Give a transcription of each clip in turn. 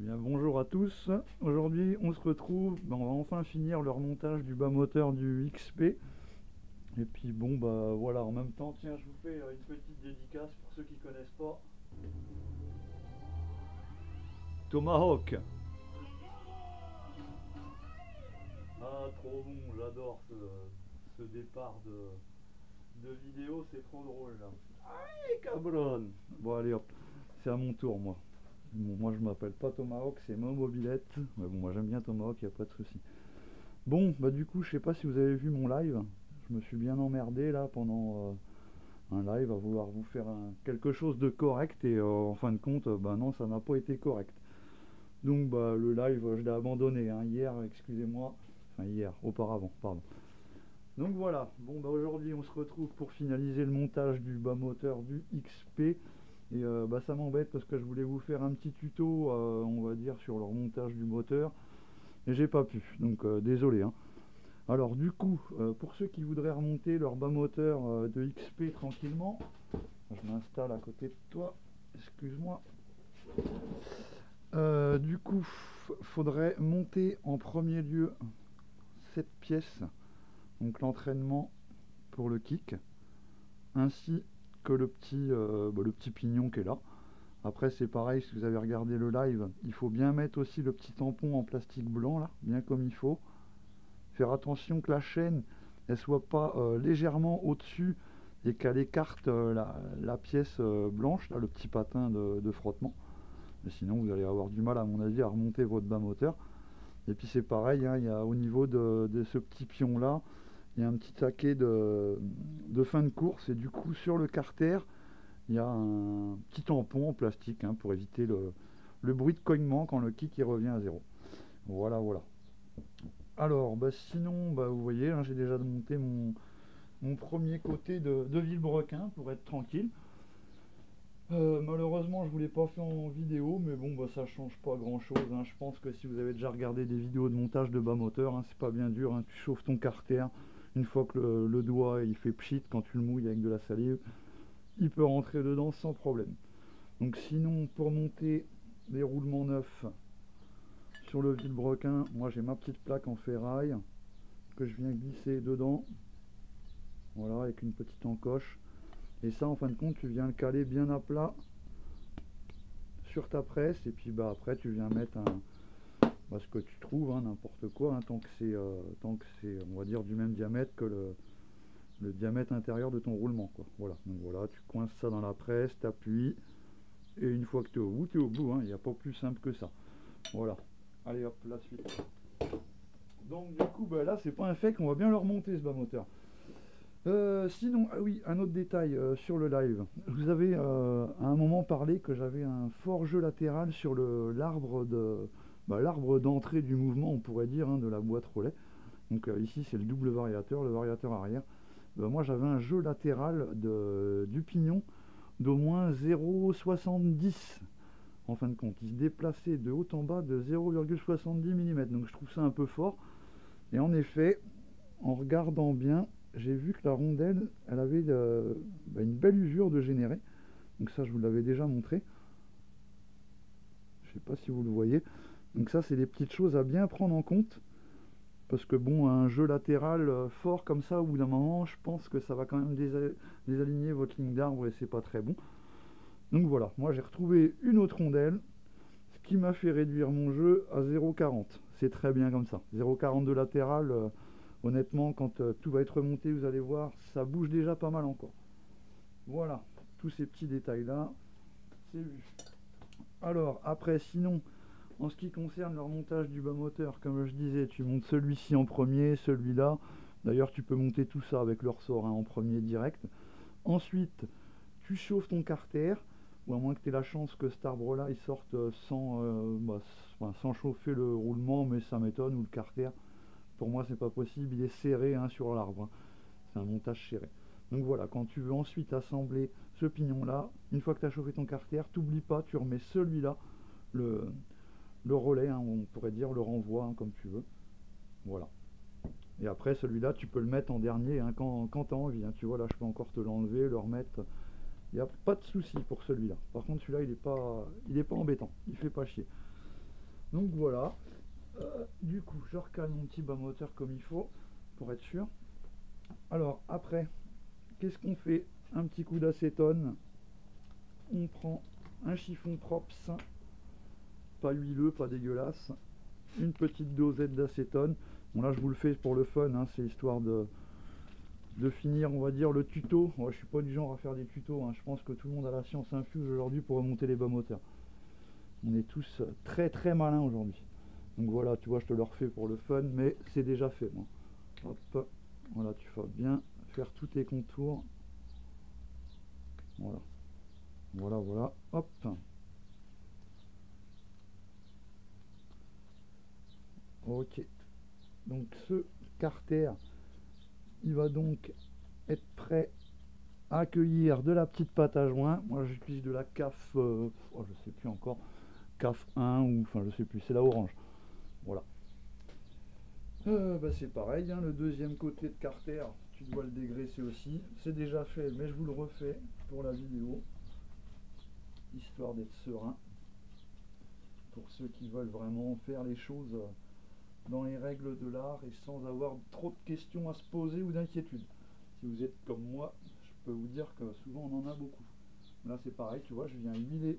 Bien, bonjour à tous. Aujourd'hui, on se retrouve. On va enfin finir le remontage du bas moteur du XP. Et puis bon, bah voilà, en même temps, tiens, je vous fais une petite dédicace pour ceux qui connaissent pas. Tomahawk. Ah, trop bon, j'adore ce départ de vidéo, c'est trop drôle là. Allez, cabron. Bon, allez hop, c'est à mon tour, moi. Bon, moi je m'appelle pas Tomahawk, c'est ma mobilette. Mais bon, moi j'aime bien Tomahawk, y a pas de souci. Bon, bah du coup, je sais pas si vous avez vu mon live. Je me suis bien emmerdé là pendant un live à vouloir vous faire quelque chose de correct et en fin de compte, bah non, ça n'a pas été correct. Donc bah le live, je l'ai abandonné hein, hier, excusez-moi. Enfin hier, auparavant, pardon. Donc voilà, bon bah aujourd'hui on se retrouve pour finaliser le montage du bas moteur du XP. Et bah ça m'embête parce que je voulais vous faire un petit tuto, on va dire, sur le remontage du moteur. Et j'ai pas pu, donc désolé hein. Alors du coup, pour ceux qui voudraient remonter leur bas moteur de XP tranquillement, je m'installe à côté de toi, excuse-moi. Du coup, faudrait monter en premier lieu cette pièce, donc l'entraînement pour le kick, ainsi que le petit pignon qui est là. Après c'est pareil, si vous avez regardé le live, il faut bien mettre aussi le petit tampon en plastique blanc là, bien comme il faut. Faire attention que la chaîne elle soit pas légèrement au-dessus et qu'elle écarte la pièce blanche, là, le petit patin de frottement. Mais sinon vous allez avoir du mal à mon avis à remonter votre bas moteur. Et puis c'est pareil, hein, il y a, au niveau de ce petit pion là, il y a un petit taquet de fin de course et du coup sur le carter il y a un petit tampon en plastique hein, pour éviter le bruit de cognement quand le kick il revient à zéro. Voilà, voilà. Alors, bah, sinon, bah, vous voyez, hein, j'ai déjà monté mon premier côté de Villebrequin pour être tranquille. Malheureusement, je ne vous l'ai pas fait en vidéo, mais bon, bah, ça change pas grand chose. Hein. Je pense que si vous avez déjà regardé des vidéos de montage de bas moteur, hein, c'est pas bien dur. Hein. Tu chauffes ton carter, une fois que le doigt il fait pchit quand tu le mouilles avec de la salive, il peut rentrer dedans sans problème. Donc, sinon, pour monter les roulements neufs sur le Villebrequin, moi j'ai ma petite plaque en ferraille que je viens glisser dedans. Voilà, avec une petite encoche. Et ça, en fin de compte, tu viens le caler bien à plat sur ta presse. Et puis bah après, tu viens mettre ce que tu trouves, hein, n'importe quoi, hein, tant que c'est, on va dire, du même diamètre que le diamètre intérieur de ton roulement, quoi. Voilà, donc voilà, tu coinces ça dans la presse, t'appuies. Et une fois que tu es au bout, hein, il n'y a pas plus simple que ça. Voilà. Allez hop, la suite. Donc du coup, bah, là, c'est pas un fait qu'on va bien le remonter ce bas moteur. Sinon, ah oui, un autre détail sur le live. Je vous avais à un moment parlé que j'avais un fort jeu latéral sur l'arbre d'entrée du mouvement, on pourrait dire, hein, de la boîte relais. Donc ici c'est le double variateur, le variateur arrière. Moi j'avais un jeu latéral du pignon d'au moins 0,70 en fin de compte. Il se déplaçait de haut en bas de 0,70 mm. Donc je trouve ça un peu fort. Et en effet, en regardant bien, j'ai vu que la rondelle, elle avait une belle usure de généré. Donc ça, je vous l'avais déjà montré. Je sais pas si vous le voyez. Donc ça, c'est des petites choses à bien prendre en compte. Parce que bon, un jeu latéral fort comme ça, au bout d'un moment, je pense que ça va quand même désaligner votre ligne d'arbre et c'est pas très bon. Donc voilà, moi j'ai retrouvé une autre rondelle, ce qui m'a fait réduire mon jeu à 0,40. C'est très bien comme ça. 0,40 de latéral, honnêtement, quand tout va être remonté, vous allez voir, ça bouge déjà pas mal encore. Voilà, tous ces petits détails là, c'est vu. Alors après, sinon, en ce qui concerne le remontage du bas moteur, comme je disais, tu montes celui-ci en premier, celui-là. D'ailleurs, tu peux monter tout ça avec le ressort hein, en premier direct. Ensuite, tu chauffes ton carter, ou à moins que tu aies la chance que cet arbre-là il sorte sans chauffer le roulement, mais ça m'étonne, ou le carter. Pour moi, c'est pas possible, il est serré hein, sur l'arbre. Hein. C'est un montage serré. Donc voilà, quand tu veux ensuite assembler ce pignon-là, une fois que tu as chauffé ton carter, t'oublies pas, tu remets celui-là, le relais, hein, on pourrait dire le renvoi, hein, comme tu veux. Voilà. Et après, celui-là, tu peux le mettre en dernier hein, quand tu as envie. Hein. Tu vois, là, je peux encore te l'enlever, le remettre. Il n'y a pas de souci pour celui-là. Par contre, celui-là, il est pas embêtant. Il fait pas chier. Donc voilà. Du coup, je recale mon petit bas moteur comme il faut pour être sûr. Alors après, qu'est-ce qu'on fait? Un petit coup d'acétone. On prend un chiffon propre sain, pas huileux, pas dégueulasse. Une petite dosette d'acétone. Bon là je vous le fais pour le fun, hein, c'est histoire de finir on va dire le tuto. Moi je suis pas du genre à faire des tutos, hein. Je pense que tout le monde a la science infuse aujourd'hui pour remonter les bas moteurs. On est tous très très malins aujourd'hui. Donc voilà, tu vois, je te le refais pour le fun, mais c'est déjà fait moi. Hop, voilà, tu vas bien faire tous tes contours. Voilà, voilà, voilà, hop. Ok, donc ce carter, il va donc être prêt à accueillir de la petite pâte à joint. Moi j'utilise de la CAF, je sais plus encore, CAF 1 ou enfin je sais plus, c'est la orange. Voilà. C'est pareil, hein, le deuxième côté de carter, tu dois le dégraisser aussi. C'est déjà fait, mais je vous le refais pour la vidéo, histoire d'être serein. Pour ceux qui veulent vraiment faire les choses dans les règles de l'art et sans avoir trop de questions à se poser ou d'inquiétudes. Si vous êtes comme moi, je peux vous dire que souvent on en a beaucoup. Là c'est pareil, tu vois, je viens huiler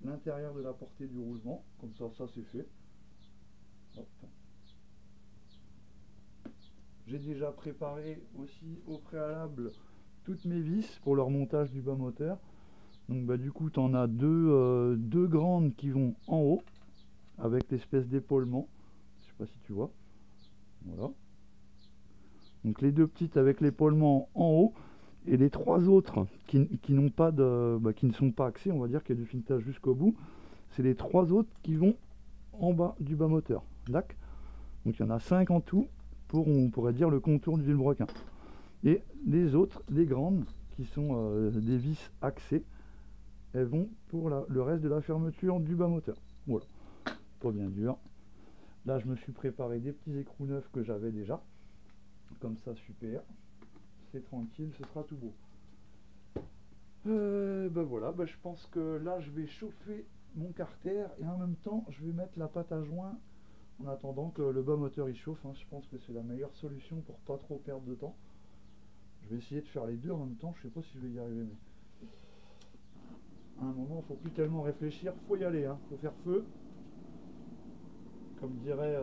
l'intérieur de la portée du roulement, comme ça c'est fait. Hop. J'ai déjà préparé aussi au préalable toutes mes vis pour le remontage du bas moteur. Donc du coup tu en as deux grandes qui vont en haut avec l'espèce d'épaulement. Je sais pas si tu vois. Voilà. Donc les deux petites avec l'épaulement en haut et les trois autres qui n'ont pas qui ne sont pas axés, on va dire qu'il y a du filetage jusqu'au bout. C'est les trois autres qui vont en bas du bas moteur. D'accord. Donc il y en a 5 en tout pour, on pourrait dire, le contour du vilebrequin. Et les autres, les grandes, qui sont des vis axées, elles vont pour le reste de la fermeture du bas moteur. Voilà, pas bien dur. Là je me suis préparé des petits écrous neufs que j'avais déjà. Comme ça, super. C'est tranquille, ce sera tout beau. Voilà, je pense que là je vais chauffer mon carter et en même temps je vais mettre la pâte à joint en attendant que le bas moteur il chauffe, hein. Je pense que c'est la meilleure solution pour pas trop perdre de temps. Je vais essayer de faire les deux en même temps, je sais pas si je vais y arriver, mais à un moment faut plus tellement réfléchir, faut y aller, hein. Faut faire feu. Comme dirait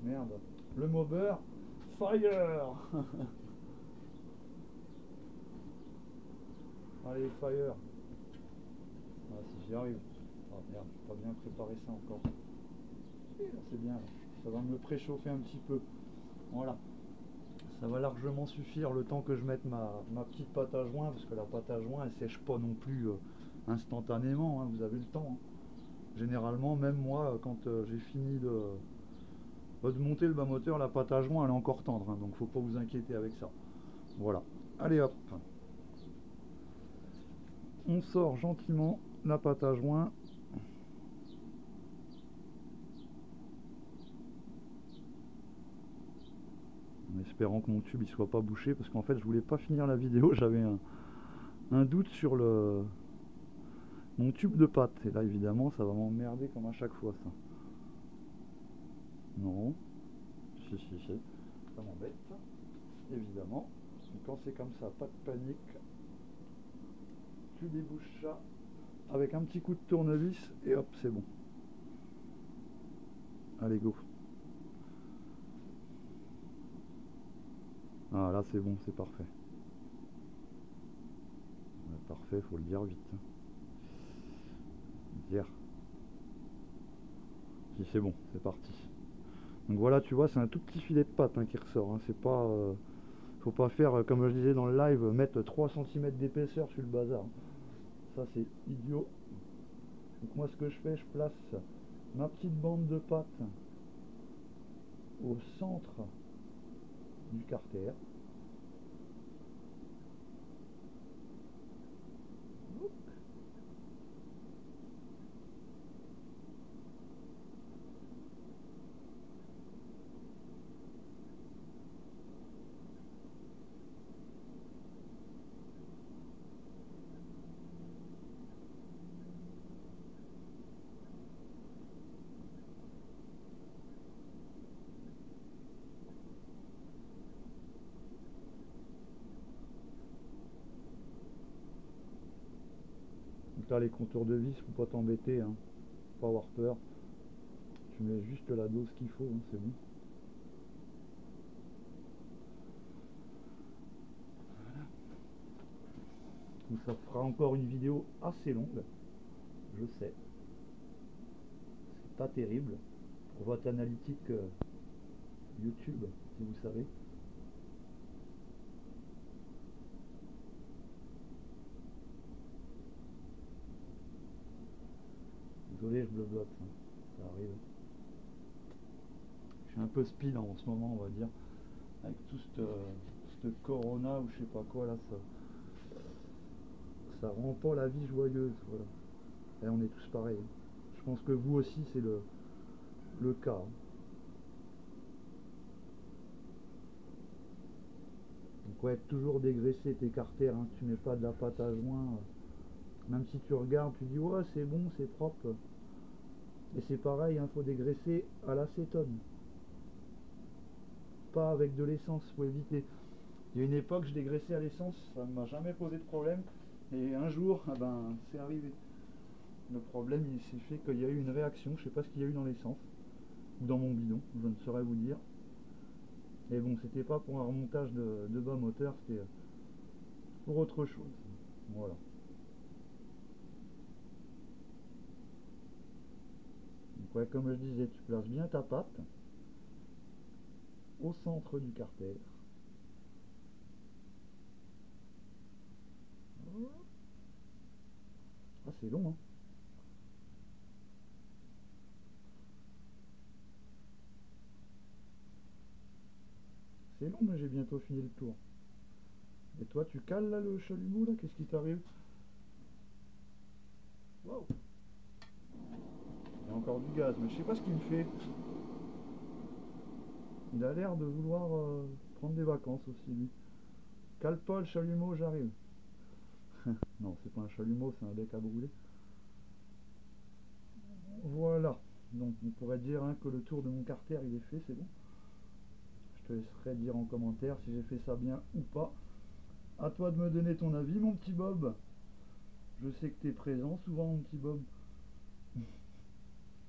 merde, le mobber, fire. Allez, fire. Ah, si j'y arrive. Ah merde, j'ai pas bien préparé ça encore. C'est bien, ça va me préchauffer un petit peu. Voilà, ça va largement suffire le temps que je mette ma petite pâte à joint, parce que la pâte à joint elle sèche pas non plus instantanément, hein, vous avez le temps, hein. Généralement, même moi, quand j'ai fini de monter le bas moteur, la pâte à joint elle est encore tendre, hein, donc faut pas vous inquiéter avec ça. Voilà, allez hop, on sort gentiment la pâte à joint. En espérant que mon tube il soit pas bouché, parce qu'en fait je voulais pas finir la vidéo, j'avais un doute sur mon tube de pâte, et là évidemment ça va m'emmerder comme à chaque fois ça. Non, si, ça m'embête, évidemment. Donc quand c'est comme ça, pas de panique, tu débouches ça avec un petit coup de tournevis et hop, c'est bon. Allez, go. Ah là c'est bon, c'est parfait. Parfait, faut le dire vite. Dire. Si c'est bon, c'est parti. Donc voilà, tu vois, c'est un tout petit filet de pâte, hein, qui ressort, hein. C'est pas, faut pas faire, comme je disais dans le live, mettre 3 cm d'épaisseur sur le bazar. Ça c'est idiot. Donc moi ce que je fais, je place ma petite bande de pâte au centre du carter. là les contours de vis, faut pas t'embêter, hein. Pas avoir peur. Tu mets juste la dose qu'il faut, hein, c'est bon. Voilà. Donc ça fera encore une vidéo assez longue, je sais. C'est pas terrible pour votre analytique YouTube, si vous savez. Désolé, je blablote, hein. Ça arrive. Je suis un peu speed en ce moment, on va dire, avec tout cette corona ou je sais pas quoi là, ça rend pas la vie joyeuse, voilà. Et on est tous pareils, hein. Je pense que vous aussi c'est le cas, hein. Donc ouais, toujours dégraisser tes carters, hein. Tu mets pas de la pâte à joint, même si tu regardes, tu dis ouais c'est bon, c'est propre. Et c'est pareil, il faut dégraisser à l'acétone. Pas avec de l'essence, faut éviter. Il y a une époque, je dégraissais à l'essence, ça ne m'a jamais posé de problème. Et un jour, ah ben, c'est arrivé. Le problème, il s'est fait qu'il y a eu une réaction, je sais pas ce qu'il y a eu dans l'essence, ou dans mon bidon, je ne saurais vous dire. Et bon, c'était pas pour un remontage de bas moteur, c'était pour autre chose. Voilà. Donc ouais, comme je disais, tu places bien ta pâte au centre du carter. Ah, c'est long, hein. C'est long, mais j'ai bientôt fini le tour. Et toi, tu cales là le chalumeau là? Qu'est-ce qui t'arrive? Wow. Il y a encore du gaz, mais je sais pas ce qu'il me fait. Il a l'air de vouloir prendre des vacances aussi, lui. Cale pas le chalumeau, j'arrive. Non, c'est pas un chalumeau, c'est un bec à brûler. Voilà. Donc on pourrait dire hein, que le tour de mon carter il est fait, c'est bon. Je te laisserai dire en commentaire si j'ai fait ça bien ou pas. À toi de me donner ton avis, mon petit Bob. Je sais que tu es présent souvent, mon petit Bob.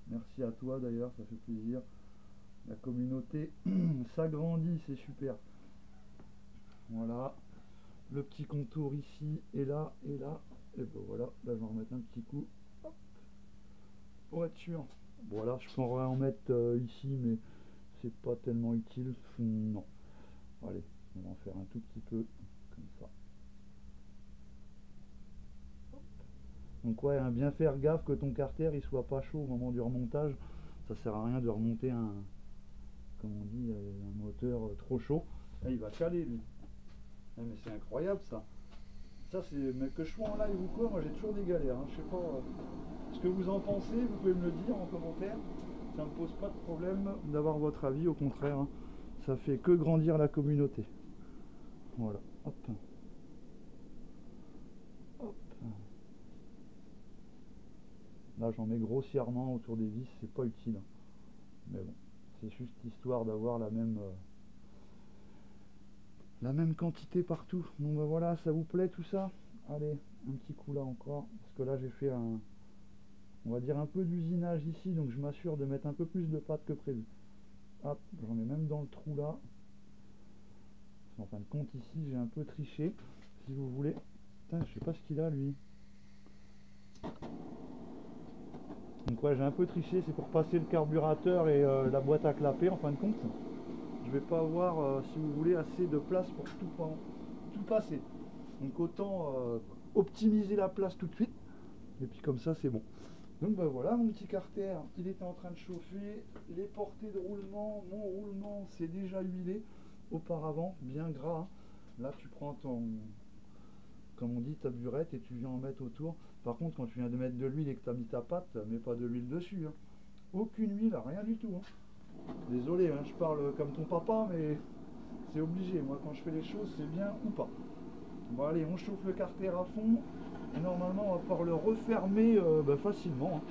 Merci à toi d'ailleurs, ça fait plaisir. La communauté s'agrandit, c'est super. Voilà. Le petit contour ici, et là, et là. Et ben voilà, là je vais en remettre un petit coup. Hop, pour être sûr. Voilà, je pourrais en mettre ici, mais c'est pas tellement utile. Non. Allez, on va en faire un tout petit peu, comme ça. Hop. Donc ouais, hein, bien faire gaffe que ton carter il soit pas chaud au moment du remontage. Ça sert à rien de remonter comme on dit, un moteur trop chaud. Là, il va caler lui. Ah, mais c'est incroyable ça. Ça c'est, mais que je sois en live ou quoi, moi j'ai toujours des galères, hein. Je sais pas ce que vous en pensez, vous pouvez me le dire en commentaire. Ça me pose pas de problème d'avoir votre avis, au contraire, hein. Ça fait que grandir la communauté. Voilà, hop. Hop. Là j'en mets grossièrement autour des vis, c'est pas utile, hein. Mais bon, c'est juste histoire d'avoir la même quantité partout. Donc ben voilà, ça vous plaît tout ça? Allez, un petit coup là encore, parce que là j'ai fait on va dire un peu d'usinage ici, donc je m'assure de mettre un peu plus de pâte que prévu. Hop, j'en mets même dans le trou là. En fin de compte ici j'ai un peu triché, si vous voulez. Putain, je sais pas ce qu'il a lui. Donc ouais, j'ai un peu triché, c'est pour passer le carburateur et la boîte à clapper en fin de compte. Je vais pas avoir, si vous voulez, assez de place pour tout passer. Donc autant optimiser la place tout de suite. Et puis comme ça c'est bon. Donc ben voilà mon petit carter, il était en train de chauffer. Les portées de roulement, mon roulement c'est déjà huilé auparavant, bien gras, hein. Là tu prends comme on dit, ta burette et tu viens en mettre autour. Par contre quand tu viens de mettre de l'huile et que tu as mis ta pâte, mets pas de l'huile dessus, hein. Aucune huile, rien du tout, hein. Désolé, hein, je parle comme ton papa, mais c'est obligé. Moi quand je fais les choses, c'est bien ou pas. Bon allez, on chauffe le carter à fond. Et normalement on va pouvoir le refermer facilement, hein.